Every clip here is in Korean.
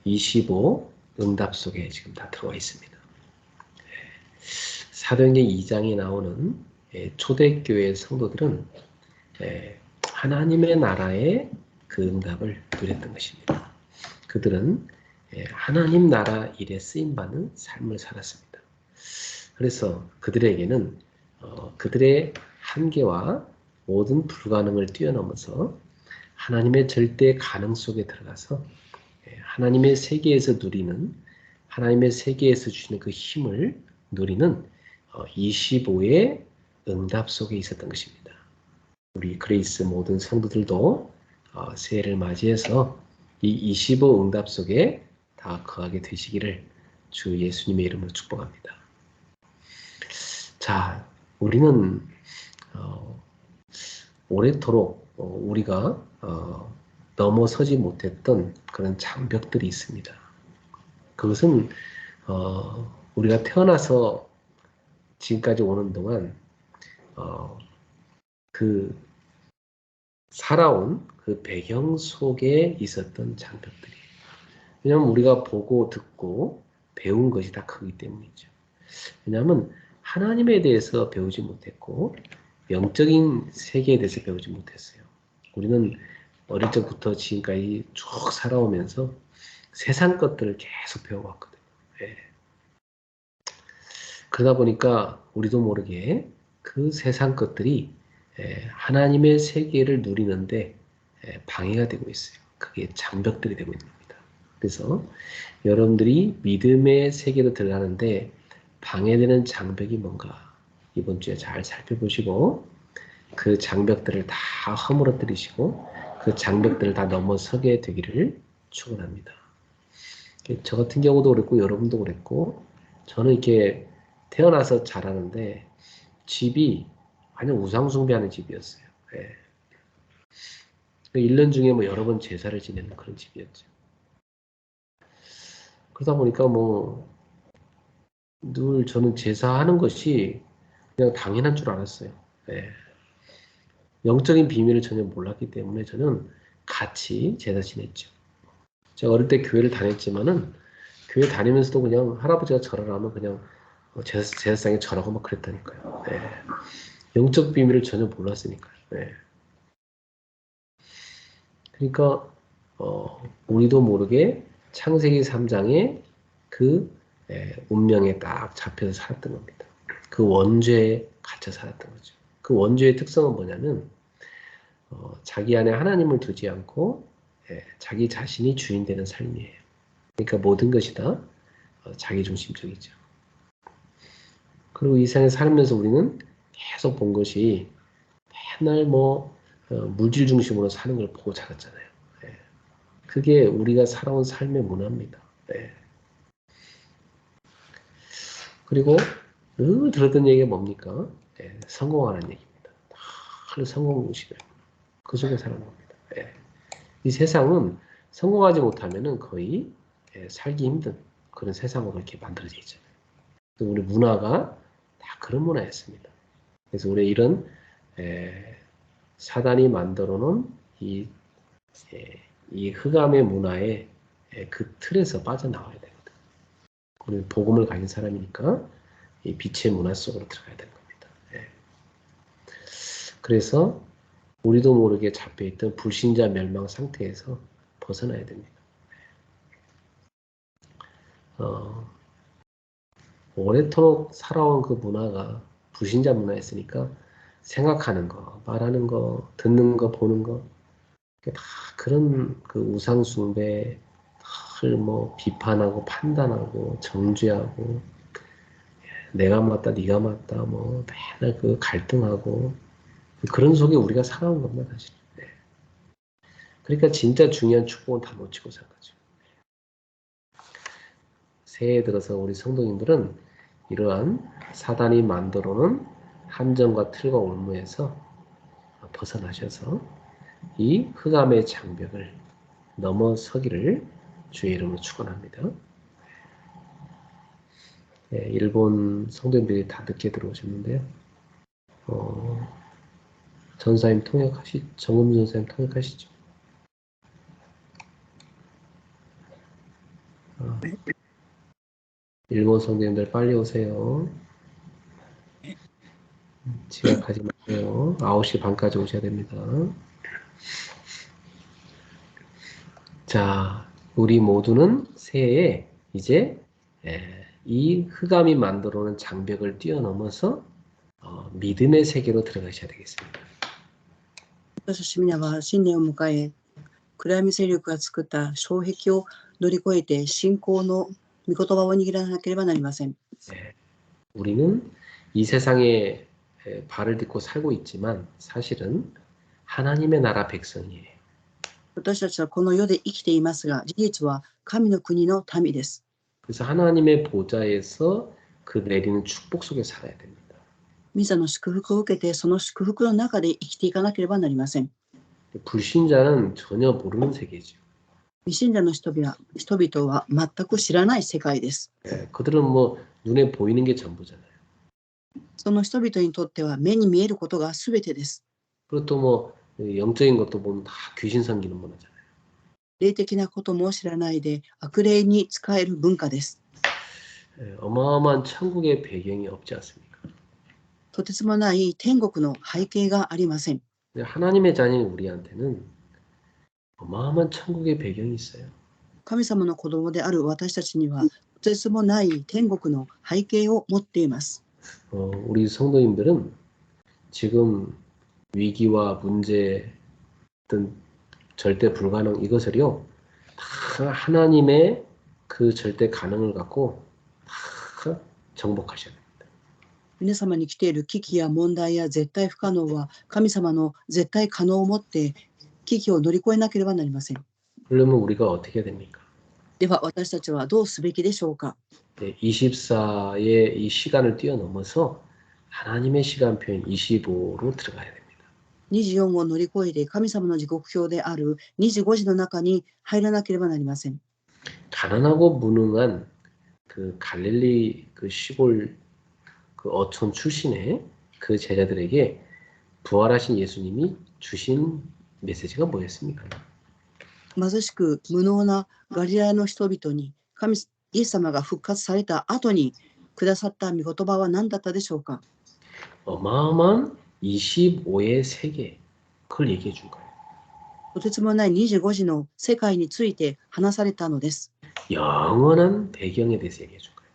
25 응답 속에 지금 다 들어와 있습니다. 사도행전 2장에 나오는 초대교회 성도들은 하나님의 나라의 그 응답을 누렸던 것입니다. 그들은 하나님 나라 일에 쓰임받는 삶을 살았습니다. 그래서 그들에게는 그들의 한계와 모든 불가능을 뛰어넘어서 하나님의 절대 가능 속에 들어가서 하나님의 세계에서 누리는, 하나님의 세계에서 주시는 그 힘을 누리는 25의 응답 속에 있었던 것입니다. 우리 그레이스 모든 성도들도 새해를 맞이해서 이 25 응답 속에 다 거하게 되시기를 주 예수님의 이름으로 축복합니다. 자, 우리는 오래도록 우리가 넘어서지 못했던 그런 장벽들이 있습니다. 그것은 우리가 태어나서 지금까지 오는 동안 그 살아온 그 배경 속에 있었던 장벽들이에요. 왜냐하면 우리가 보고 듣고 배운 것이 다 크기 때문이죠. 왜냐하면 하나님에 대해서 배우지 못했고 영적인 세계에 대해서 배우지 못했어요. 우리는 어릴 적부터 지금까지 쭉 살아오면서 세상 것들을 계속 배워왔거든요. 예. 그러다 보니까 우리도 모르게 그 세상 것들이 하나님의 세계를 누리는데 방해가 되고 있어요. 그게 장벽들이 되고 있는 겁니다. 그래서 여러분들이 믿음의 세계로 들어가는데 방해되는 장벽이 뭔가 이번 주에 잘 살펴보시고 그 장벽들을 다 허물어뜨리시고 그 장벽들을 다 넘어서게 되기를 축원합니다. 저 같은 경우도 그랬고 여러분도 그랬고 저는 이렇게 태어나서 자라는데 집이 완전 우상숭배하는 집이었어요. 예. 1년 중에 뭐 여러 번 제사를 지내는 그런 집이었죠. 그러다 보니까 뭐 늘 저는 제사하는 것이 그냥 당연한 줄 알았어요. 예. 영적인 비밀을 전혀 몰랐기 때문에 저는 같이 제사 지냈죠. 제가 어릴 때 교회를 다녔지만은 교회 다니면서도 그냥 할아버지가 절을 하면 그냥 제사상에 절하고 막 그랬다니까요. 예. 영적 비밀을 전혀 몰랐으니까요. 예. 그러니까 우리도 모르게 창세기 3장에 그 운명에 딱 잡혀서 살았던 겁니다. 그 원죄에 갇혀 살았던 거죠. 그 원죄의 특성은 뭐냐면 자기 안에 하나님을 두지 않고 자기 자신이 주인 되는 삶이에요. 그러니까 모든 것이 다 자기중심적이죠. 그리고 이 세상에 살면서 우리는 계속 본 것이 맨날 물질 중심으로 사는 걸 보고 자랐잖아요. 예. 그게 우리가 살아온 삶의 문화입니다. 예. 그리고 늘 들었던 얘기가 뭡니까? 성공하는 얘기입니다. 늘 성공 중심이에요. 그 속에 사는 겁니다. 예. 이 세상은 성공하지 못하면은 거의 살기 힘든 그런 세상으로 이렇게 만들어져 있잖아요. 우리 문화가 다 그런 문화였습니다. 그래서 우리 이런 사단이 만들어 놓은 이 흑암의 문화의 그 틀에서 빠져나와야 됩니다. 우리는 복음을 가진 사람이니까 이 빛의 문화 속으로 들어가야 되는 겁니다. 그래서 우리도 모르게 잡혀있던 불신자 멸망 상태에서 벗어나야 됩니다. 오래도록 살아온 그 문화가 불신자 문화였으니까 생각하는 거, 말하는 거, 듣는 거, 보는 거, 다 그런 그 우상숭배, 비판하고 판단하고 정죄하고 내가 맞다, 네가 맞다, 맨날 그 갈등하고 그런 속에 우리가 살아온 겁니다, 사실. 그러니까 진짜 중요한 축복은 다 놓치고 산 거죠. 새해 들어서 우리 성도님들은 이러한 사단이 만들어놓은 함정과 틀과 올무에서 벗어나셔서 이 흑암의 장벽을 넘어서기를 주의 이름으로 축원합니다. 일본 성도님들이 다 늦게 들어오셨는데요. 전사님 정음 전사님 통역하시죠? 일본 성도님들 빨리 오세요. 지각하지 마세요. 9시 반까지 오셔야 됩니다. 자, 우리 모두는 새해에 이제 이 흑암이 만들어오는 장벽을 뛰어넘어서 믿음의 세계로 들어가셔야 되겠습니다. 私たち皆は新年を迎え、暗闇勢力が作った障壁を乗り越えて信仰の御言葉を握らなければなりません。 우리는 이 세상에 발을 딛고 살고 있지만 사실은 하나님의 나라 백성이에요. 私たちはこの世で生きていますが、事実は神の国の民です。 그래서 하나님의 보좌에서 그 내리는 축복 속에 살아야 됩니다. 御座の祝福を受けて、その祝福の中で生きていかなければなりません。 불신자는 전혀 모르는 세계죠. 未信者の人々は全く知らない世界です。 그들은 뭐 눈에 보이는 게 전부잖아요. その人々にとっては目に見えることが全てです。 그리고 또 뭐 영적인 것도 보면 다 귀신 섬기는 문화잖아요. 霊的なことも知らないで悪霊に仕える文化です。 어마어마한 천국의 배경이 없지 않습니까? とてつもない天国の背景がありません。 하나님의 자녀인 우리한테는 어마어마한 천국의 배경이 있어요. 神様の子供である私たちにはとてつもない天国の背景を持っています。 우리 성도님들은 지금 위기와 문제 등 절대 불가능 이것을요 다 하나님의 그 절대 가능을 갖고 다 정복하셔야 됩니다. 皆様に来ている危機や問題や絶対不可能は神様の絶対可能をもって危機を乗り越えなければなりません。 그러면 우리가 어떻게 해야 됩니까? では私たちはどうすべきでしょうか。 24의 이 시간을 뛰어넘어서 하나님의 시간표인 25로 들어가야 됩니다. 24を乗り越えて神様の時刻表である25時の中に入らなければなりません。 가난하고 무능한 그 갈릴리 그 시골 그 어촌 출신의 그 제자들에게 부활하신 예수님이 주신 메시지가 뭐였습니까? 貧しく無能なガリラヤの人々にイエス様が復活された後にくださった御言葉は何だったでしょうか。 어마어마한 25의 세계 그걸 얘기해 준 거예요. とてつもない25時の世界について話されたのです。 영원한 배경에 대해서 얘기해 준 거예요.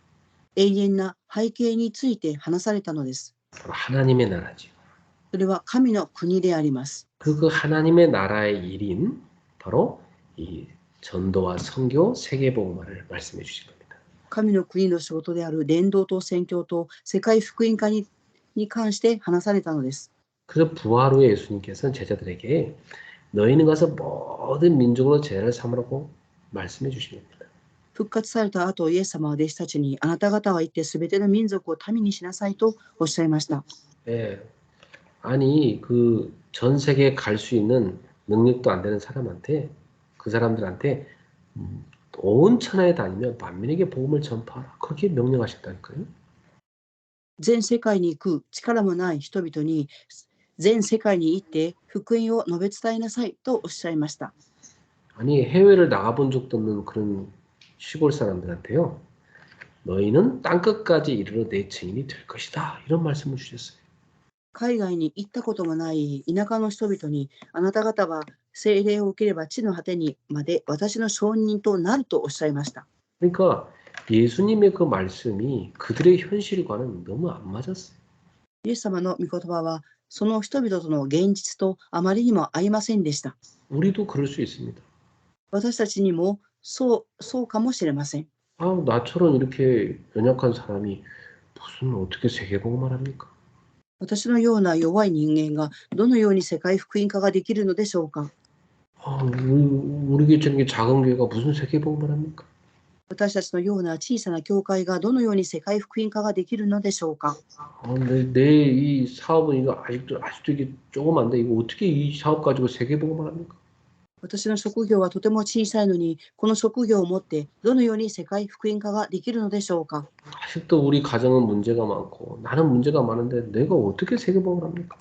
永遠な背景について話されたのです。 바로 하나님의 나라죠. それは神の国であります。 그 하나님의 나라의 일인 바로 이 전도와 선교 세계복음화를 말씀해 주신 겁니다. 神の国の仕事である伝道と宣教と世界福音化に関して話されたのです。 그래서 부활 후에 예수님께서는 제자들에게 너희는 가서 모든 민족으로 제자를 삼으라고 말씀해 주신 겁니다. 復活された後、イエス様は弟子たちにあなた方は行ってすべての民族を民にしなさいとおっしゃいました。 예. 아니 그 전 세계에 갈 수 있는 능력도 안 되는 사람한테 그 사람들한테 온 천하에 다니며 만민에게 복음을 전파하라. 그렇게 명령하셨다니까요. 全世界に行く力もない人々に全世界に行って福音を述べ伝えなさいとおっしゃいました。 아니 해외를 나가본 적도 없는 그런 시골 사람들한테요. 너희는 땅끝까지 이르러 내 증인이 될 것이다. 이런 말씀을 주셨어요. 海外に行ったこともない田舎の人々にあなた方は聖霊を受ければ地の果てにまで私の証人となるとおっしゃいました。 그러니까 예수님의 그 말씀이 그들의 현실과는 너무 안 맞았어요. イエス様の御言葉はその人々との現実とあまりにも合いませんでした。 우리도 그럴 수 있습니다. 私たちにもそうかもしれません。 아, 나처럼 이렇게 연약한 사람이 무슨 어떻게 세계복음을 합니까? 私のような弱い人間がどのように世界福音化ができるのでしょうか。 아, 우리 교회처럼 이렇게 작은 교회가 무슨 세계복음을 합니까? 私たちのような小さな教会がどのように世界福音化ができるのでしょうか。 내 이 사업은 이거 아직도 이게 조그만데 이거 어떻게 이 사업 가지고 세계복음을 합니까? 私の職業はとても小さいのに、この職業を持ってどのように世界福音化ができるのでしょうか。 아직도 우리 가정은 문제가 많고 나는 문제가 많은데 내가 어떻게 세계복음을 합니까?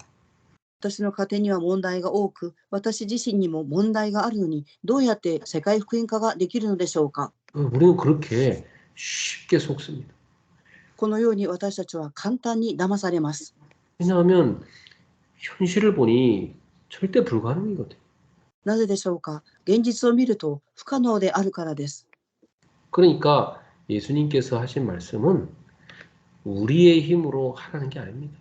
私の家庭には問題が多く、私自身にも問題があるのに、どうやって世界福音化ができるのでしょうか。 우리는 그렇게 쉽게 속습니다. このように私たちは簡単に騙されます。 왜냐하면 현실을 보니 절대 불가능이거든요. なぜでしょうか。現実を見ると不可能であるからです。 그러니까 예수님께서 하신 말씀은 우리의 힘으로 하라는 게 아닙니다.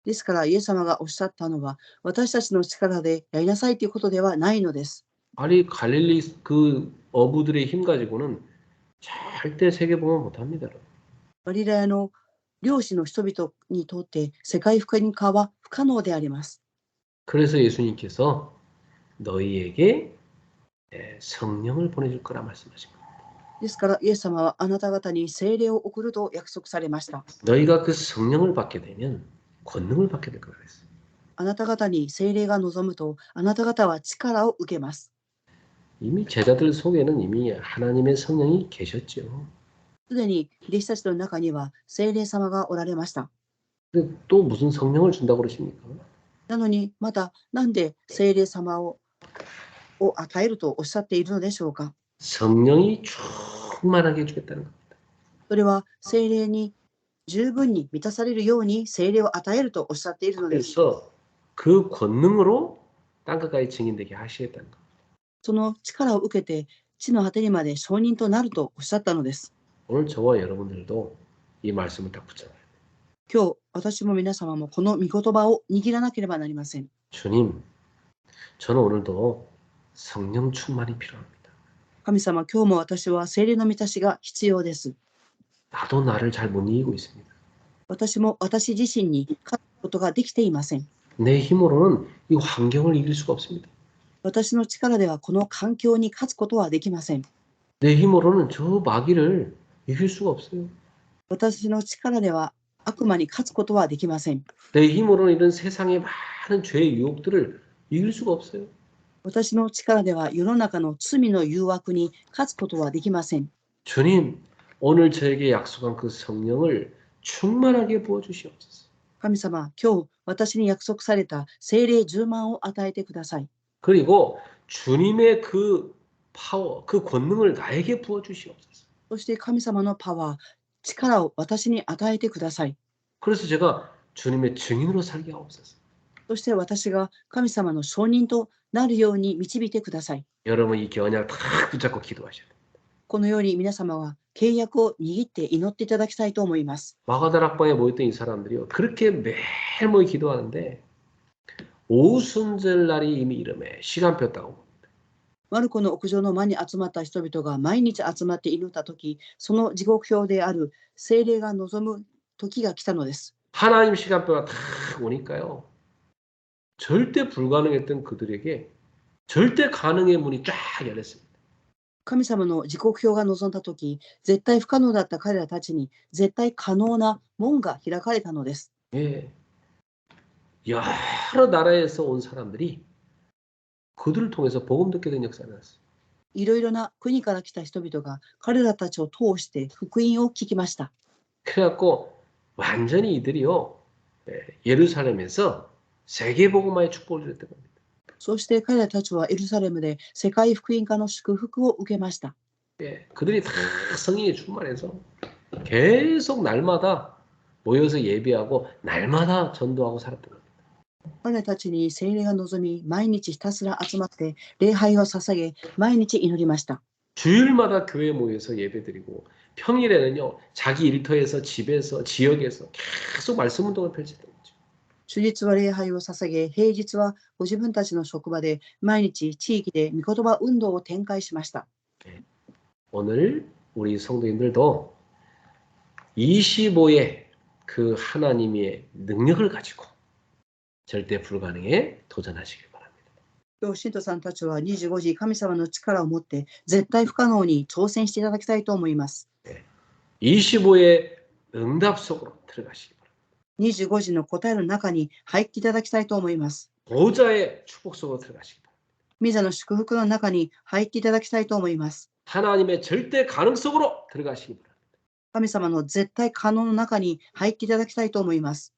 ですから、イエス様がおっしゃったのは、私たちの力でやりなさいということではないのです。 아니 갈릴리 그 어부들의 힘 가지고는 절대 세계복음을 못합니다. ガリラヤの漁師の人々にとって世界福音化は不可能であります。 그래서 예수님께서 너희에게 성령을 보내줄 거라 말씀하신 거예요. ですから、イエス様はあなた方に聖霊を送ると約束されました。 너희가 그 성령을 받게 되면 권능을 받게 될 거라 그랬어요. あなた方に聖霊が望むと、あなた方は力を受けます。 이미 제자들 속에는 이미 하나님의 성령이 계셨죠. すでに弟子たちの中には聖霊様がおられました。 근데 또 무슨 성령을 준다고 그러십니까? なのに、またなんで聖霊様を与えるとおっしゃっているのでしょうか。 성령이 충만하게 해주겠다는 겁니다. それは聖霊に十分に満たされるように聖霊を与えるとおっしゃっているのです。 그래서 그 권능으로 땅끝까지 증인되게 하시겠다는 겁니다. その力を受けて地の果てにまで証人となるとおっしゃったのです。 오늘 저와 여러분들도 이 말씀을 딱 붙잡아야 돼요. 今日、私も皆様もこの御言葉を握らなければなりません。 주님, 저는 오늘도 성령 충만이 필요합니다. 神様、今日も私は聖霊の満たしが必要です。 나도 나를 잘 못 이기고 있습니다. 私も私自身に勝つことができていません。 내 힘으로는 이 환경을 이길 수가 없습니다. 私の力ではこの環境に勝つことはできません。 내 힘으로는 저 마귀를 이길 수가 없어요. 私の力では悪魔に勝つことはできません。 내 힘으로는 이런 세상의 많은 죄의 유혹들을 이길 수가 없어요. 私の力では世の中の罪の誘惑に勝つことはできません。 주님, 오늘 저에게 약속한 그 성령을 충만하게 부어주시옵소서. 神様、今日私に約束された聖霊10万を与えてください。 그리고 주님의 그 파워, 그 권능을 나에게 부어주시옵소서. そして神様のパワー、力を私に与えてください。 그래서 제가 주님의 증인으로 살게 하옵소서. そして私が神様の証人となるように導いてください。 여러분 이 언약을 다 붙잡고 기도하셔야 돼요. このように皆様は契約を握って祈っていただきたいと思います。 마가다락방에 모였던 이 사람들이요. 그렇게 매일 모여 기도하는데 오순절 날이 이미 이름에 시간표였다고. マルコの屋上の間に集まった人々が毎日集まって祈ったとき、その時刻表である聖霊が望む時が来たのです。 하나님 시간표가 다 오니까요. 절대 불가능했던 그들에게 절대 가능의 문이 쫙 열렸습니다. 神様の時刻表が望んだとき、絶対不可能だった彼らたちに絶対可能な門が開かれたのです。 예. 여러 나라에서 온 사람들이 그들을 통해서 복음 듣게 된 역사가 났어요. いろいろな国から来た人々が彼らたちを通して福音を聞きました。 그래갖고 완전히 이들이요. 예루살렘에서 세계복음화의 축복을 누렸던 겁니다. そして彼らたちはエルサレムで世界福音化の祝福を受けました。 예, 그들이 다 성령에 충만해서 계속 날마다 모여서 예배하고 날마다 전도하고 살았던 겁니다. 彼らたちに聖霊が望み、毎日ひたすら集まって礼拝を捧げ、毎日祈りました。 주일마다 교회에 모여서 예배드리고 평일에는요. 자기 일터에서 집에서 지역에서 계속 말씀 운동을 펼쳤던 거죠. 主日は礼拝を捧げ、平日はご自分たちの職場で毎日地域で御言葉運動を展開しました。 오늘 우리 성도님들도 25의 그 하나님의 능력을 가지고 절대 불가능에 도전하시길 바랍니다. 今日、信徒さんたちは25時、神様の力を持って絶対不可能に挑戦していただきたいと思います。 25의 응답 속으로 들어가시기 바랍니다. 25時の答えの中に入っていただきたいと思います。 보좌의 축복 속으로 들어가시기 바랍니다. 御座の祝福の中に入っていただきたいと思います。 하나님의 절대 가능 속으로 들어가시기 바랍니다. 神様の絶対可能の中に入っていただきたいと思います。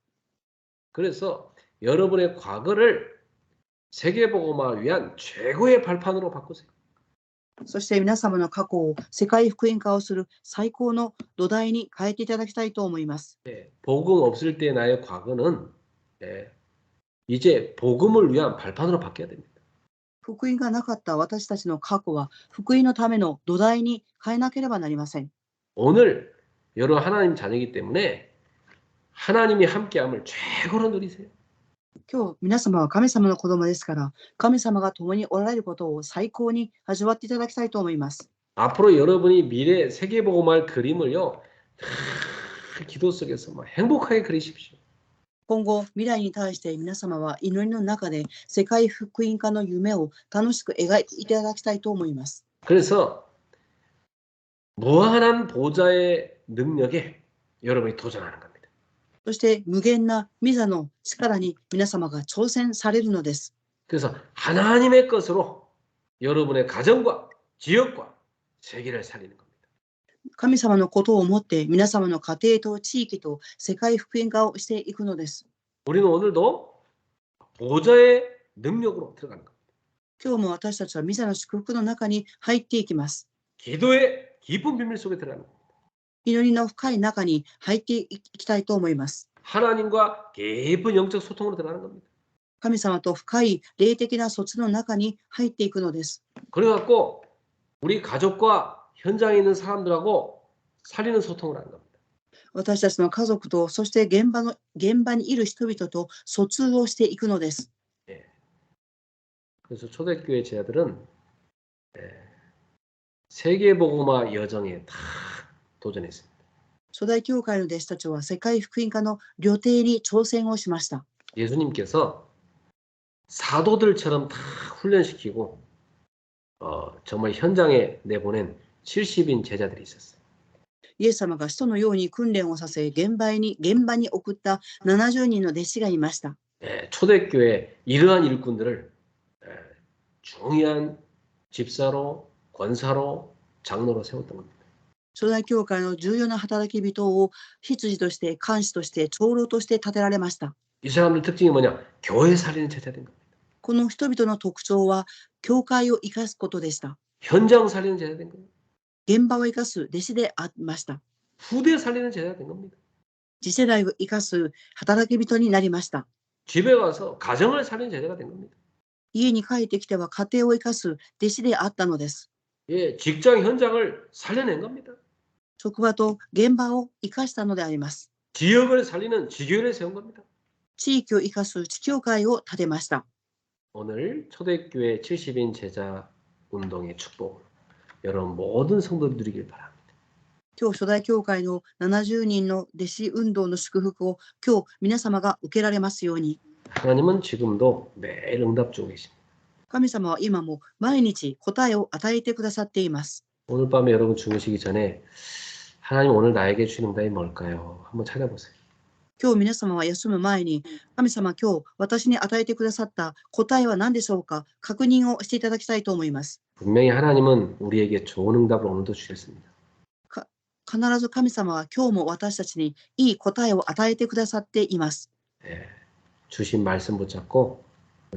그래서 여러분의 과거를 세계복음화를 위한 최고의 발판으로 바꾸세요. そして皆様の過去を世界福音化をする最高の土台に変えていただきたいと思います。 예, 복음 없을 때 나의 과거는 예, 이제 복음을 위한 발판으로 바뀌어야 됩니다. 福音がなかった私たちの過去は福音のための土台に変えなければなりません。 오늘 여러분 하나님 자녀이기 때문에 하나님이 함께함을 최고로 누리세요. 今日皆様は神様の子供ですから、神様が共におられることを最高に味わっていただきたいと思います。 앞으로 여러분이 미래 세계복음할 그림을요, 다 기도 속에서 막 행복하게 그리십시오. 今後未来に対して皆様は祈りの中で世界福音化の夢を楽しく描いていただきたいと思います。 그래서 무한한 보좌의 능력에 여러분이 도전하는 겁니다. そして無限な御座の力に皆様が挑戦されるのです。 그래서 하나님의 것으로 여러분의 가정과 지역과 세계를 살리는 겁니다. 神様のことを思って皆様の家庭と地域と世界福音化をしていくのです。 우리는 오늘도 보좌의 능력으로 들어가는 겁니다. 今日も私たちは御座の祝福の中に入っていきます。 기도의 깊은 비밀 속에 들어가는 겁니다. 祈りの深い中に入っていきたいと思います。 하나님과 깊은 영적 소통으로 들어가는 겁니다. 神様と深い霊的な措置の中に入っていくのです。 그래갖고 우리 가족과 현장에 있는 사람들하고 살리는 소통을 하는 겁니다. 私たちの家族と、そして現場にいる人々と疎通をしていくのです。 예. 그래서 초대교회 제자들은 세계복음화 여정에 다 도전했습니다. 初代教会の弟子たちは世界福音化の旅程に挑戦をしました。 예수님께서 사도들처럼 다 훈련시키고 정말 현장에 내보낸 70인 제자들이 있었어요. イエス様が使徒のように訓練をさせ、現場に送った70人の弟子がいました。 초대교회 이러한 일꾼들을 중요한 집사로, 권사로, 장로로 세웠던 겁니다. 初代教会の重要な働き人を執事として、監視として、長老として立てられました。 이 사람들 특징이 뭐냐? 교회 살리는 제자된 겁니다. この人々の特徴は、教会を生かすことでした。 현장 살리는 제자된 겁니다. 現場を生かす弟子でありました。 후대 살리는 제자된 겁니다. 次世代を生かす働き人になりました。 집에 가서 가정을 살리는 제자가 된 겁니다. 家に帰ってきては家庭を生かす弟子であったのです。 예, 직장 현장을 살려낸 겁니다. 職場と現場を生かしたのであります。 지역을 살리는 지교회를 세운 겁니다. 地域を生かす地教会を立てました。 오늘 초대교회 70인 제자 운동의 축복 여러분 모든 성도들 누리길 바랍니다. 今日初代教会の70人の弟子運動の祝福を今日皆様が受けられますように。 하나님은 지금도 매일 응답 주고 계십니다. 神様は今も毎日答えを与えてくださっています。 오늘 밤에 여러분 주무시기 전에 하나님 오늘 나에게 주신 응답이 뭘까요? 한번 찾아보세요. 今日皆様は休む前に、神様今日私に与えてくださった答えは何でしょうか、確認をしていただきたいと思います。 분명히 하나님은 우리에게 좋은 응답을 오늘도 주셨습니다. 必ず神様は今日も私たちにいい答えを与えてくださっています。 예, 주신 말씀 붙잡고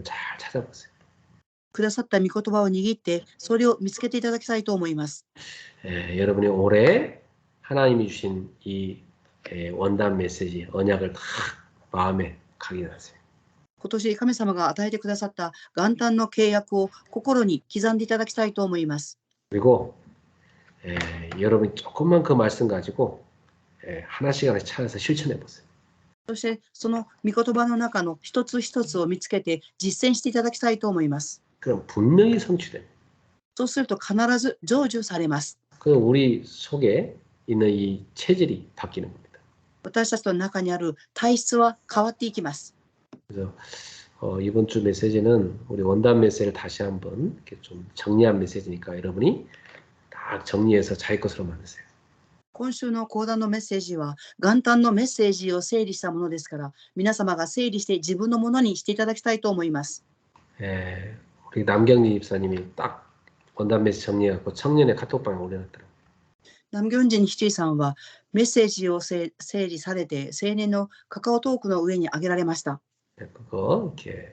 잘 찾아보세요. くださった御言葉を握ってそれを見つけていただきたいと思います。 예, 여러분이 올해 하나님이 주신 이 원단 메시지 언약을 다 마음에 각인하세요. 今年神様が与えてくださった元旦の契約を心に刻んでいただきたいと思います。 그리고 여러분이 조금만 그 말씀 가지고 하나씩 하나씩 찾아서 실천해 보세요. そしてその御言葉の中の一つ一つを見つけて実践していただきたいと思います。 그럼 분명히 성취됩니다. そうすると必ず成就されます。 그 우리 속에 있는 이 체질이 바뀌는 겁니다. 私たちの中にある体質は変わっていきます。 그래서 이번 주 메시지는 우리 원단 메시지를 다시 한번 이렇게 좀 정리한 메시지니까 여러분이 딱 정리해서 자기 것으로 만드세요. 今週の講談のメッセージは元旦のメッセージを整理したものですから、皆様が整理して自分のものにしていただきたいと思います。 우리 남경리 집사님이 딱 원단 메시지 정리해갖고 청년의 카톡방에 올려놨더라고요. 南京人七さんはメッセージを整理されて青年のカカオトークの上に上げられました。 그거 이렇게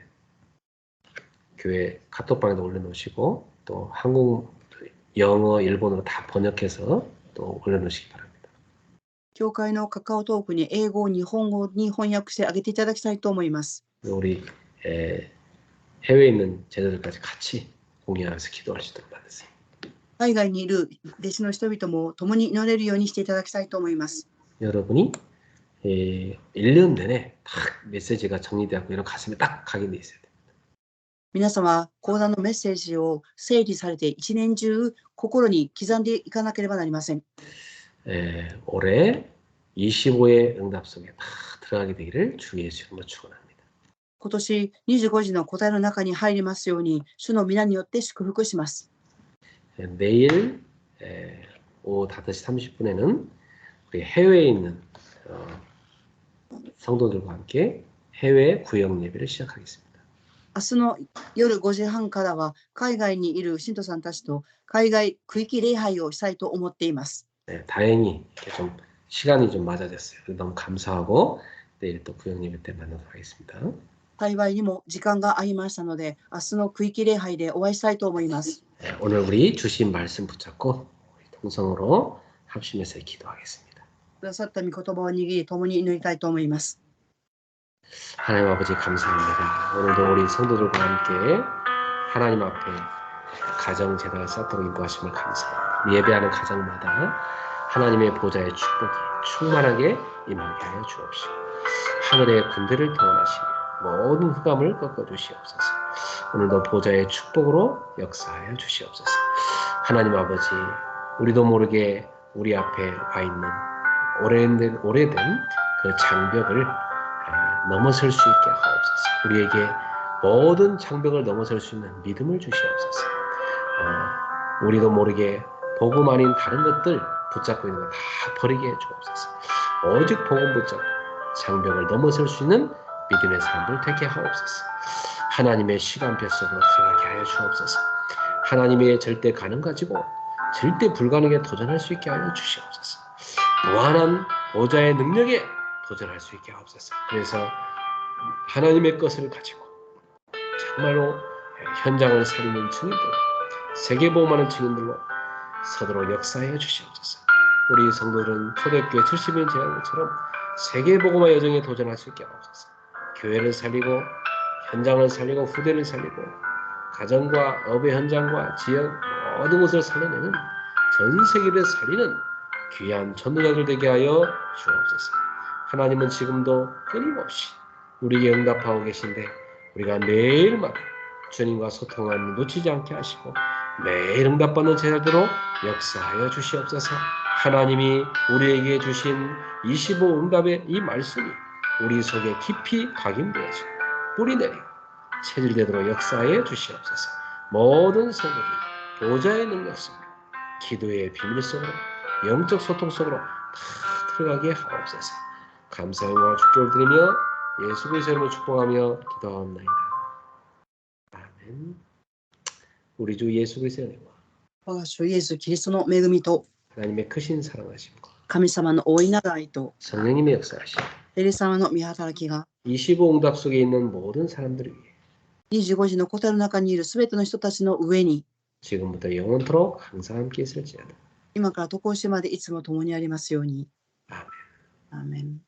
교회 카톡방에도 올려놓으시고 또 한국 영어, 일본어로 다 번역해서 또 올려놓으시기 바랍니다. 教会のカカオトークに英語、日本語に翻訳してあげていただきたいと思います。 우리 해외에 있는 제자들까지 같이 공유하면서 기도할 수 있도록 받으세요. 海外にいる弟子の人々も共に祈れるようにしていただきたいと思います。 여러분이 1년 내내 딱 메시지가 정리되었고 이런 가슴에 딱 각인돼 있어야 돼요. 皆様、講座のメッセージを整理されて一年中心に刻んでいかなければなりません。 올해 25의 응답 속에 다 들어가게 되기를 주 예수 이름으로 축원합니다. 今年25時の答えの中に入りますように、主の皆によって祝福します。 내일 오후 5시 30분에는 우리 해외에 있는 성도들과 함께 해외 구역 예배를 시작하겠습니다. 明日の夜5時半からは海外にいる信徒さんたちと海外区域礼拝をしたいと思っています。 다행히 좀 시간이 좀 맞아졌어요. 너무 감사하고 내일 또 구역 예배 때 만나도록 하겠습니다. 幸いにも時間が合いましたので、明日の区域礼拝でお会いしたいと思います。 오늘 우리 주신 말씀 붙잡고 통성으로 합심해서 기도하겠습니다. くださった御言葉を握り、共に祈りたいと思います。 하나님 아버지 감사합니다. 오늘도 우리 성도들과 함께 하나님 앞에 가정 제단을 쌓도록 인도하심을 감사합니다. 예배하는 가정마다 하나님의 보좌의 축복이 충만하게 임하게 하여 주옵시고 하늘의 군대를 동원하시며 모든 흑암을 꺾어주시옵소서. 오늘도 보좌의 축복으로 역사하여 주시옵소서. 하나님 아버지, 우리도 모르게 우리 앞에 와 있는 오래된 그 장벽을 넘어설 수 있게 하옵소서. 우리에게 모든 장벽을 넘어설 수 있는 믿음을 주시옵소서. 우리도 모르게 복음 아닌 다른 것들 붙잡고 있는 거 다 버리게 해주옵소서. 오직 복음 붙잡고 장벽을 넘어설 수 있는 믿음의 삶을 되게 하옵소서. 하나님의 시간표 속으로 들어가게 하여 주옵소서. 하나님의 절대 가능 가지고 절대 불가능에 도전할 수 있게 하여 주시옵소서. 무한한 보좌의 능력에 도전할 수 있게 하옵소서. 그래서 하나님의 것을 가지고 정말로 현장을 살리는 증인들, 세계복음하는 증인들로 서도록 역사해 주시옵소서. 우리 성도들은 초대교회 70년 지난 것처럼 세계복음화 여정에 도전할 수 있게 하옵소서. 교회를 살리고 현장을 살리고 후대를 살리고 가정과 업의 현장과 지역 모든 것을 살려내는 전 세계를 살리는 귀한 전도자들 되게 하여 주옵소서. 하나님은 지금도 끊임없이 우리에게 응답하고 계신데 우리가 매일마다 주님과 소통하는 놓치지 않게 하시고 매일 응답받는 제자들로 역사하여 주시옵소서. 하나님이 우리에게 주신 25 응답의 이 말씀이 우리 속에 깊이 각인되어지고 뿌리내리고 체질되도록 역사하여 주시옵소서. 모든 성도들이 보좌의 능력 속으로 기도의 비밀 속으로 영적 소통 속으로 다 들어가게 하옵소서. 감사와 축복을 드리며 예수 그리스도의 이름으로 축복하며 기도하옵나이다. 아멘. 우리 주 예수 그리스도의 은혜와 我が主イエス・キリストの恵みと 하나님의 크신 사랑하심과 神様の大いなる愛と 성령님의 역사하심 エリ様の御働きが 25 응답 속에 있는 모든 사람들을 위해 25時の答えの中にいるすべての人たちの上に 지금부터 영원토록 항상 함께 있을지어다. 今から常しまでいつも共にありますように。 아멘. アーメン。